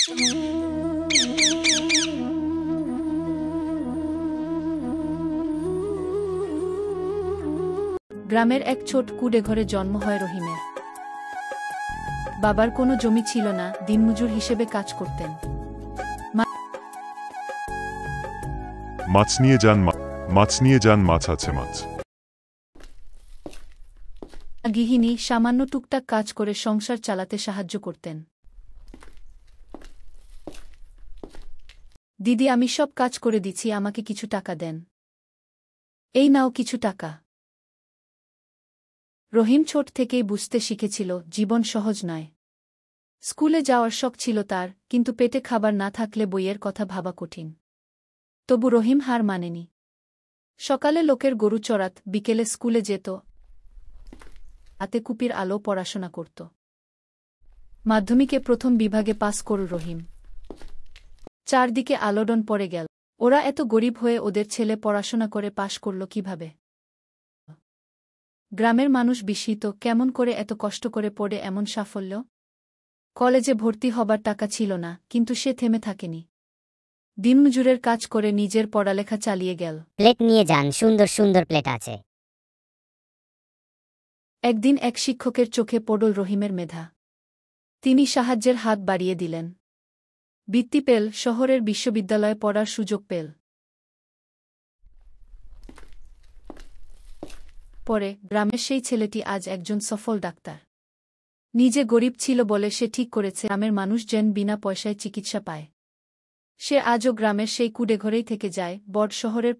গ্রামের এক ছোট কুড়ে ঘরে জন্ম হয় রহিমের। বাবার কোনো জমি ছিল না, দিনমজুর হিসেবে কাজ করতেন। মাছ নিয়ে যান, মাছ আছে মাছ। গৃহিণী সামান্য টুকটাক কাজ করে সংসার চালাতে সাহায্য করতেন। দিদি, আমি সব কাজ করে দিচ্ছি, আমাকে কিছু টাকা দেন। এই নাও কিছু টাকা। রহিম ছোট থেকেই বুঝতে শিখেছিল জীবন সহজ নয়। স্কুলে যাওয়ার শখ ছিল তার, কিন্তু পেটে খাবার না থাকলে বইয়ের কথা ভাবা কঠিন। তবু রহিম হার মানেনি। সকালে লোকের গরু চড়াত, বিকেলে স্কুলে যেত, হাতে কুপির আলো পড়াশোনা করত। মাধ্যমিকে প্রথম বিভাগে পাস করল রহিম। চারদিকে আলোড়ন পড়ে গেল। ওরা এত গরিব হয়ে ওদের ছেলে পড়াশোনা করে পাশ করল কিভাবে? গ্রামের মানুষ বিস্মিত, কেমন করে এত কষ্ট করে পড়ে এমন সাফল্য? কলেজে ভর্তি হবার টাকা ছিল না, কিন্তু সে থেমে থাকেনি। দিনমজুরের কাজ করে নিজের পড়ালেখা চালিয়ে গেল। প্লেট নিয়ে যান, সুন্দর সুন্দর প্লেট আছে। একদিন এক শিক্ষকের চোখে পড়ল রহিমের মেধা। তিনি সাহায্যের হাত বাড়িয়ে দিলেন। বৃত্তি পেল, শহরের বিশ্ববিদ্যালয়ে পড়ার সুযোগ পেল। পরে গ্রামের সেই ছেলেটি আজ একজন সফল ডাক্তার। নিজে গরিব ছিল বলে সে ঠিক করেছে গ্রামের মানুষ যেন বিনা পয়সায় চিকিৎসা পায়। সে আজও গ্রামের সেই কুড়েঘরেই থেকে যায়, বড় শহরের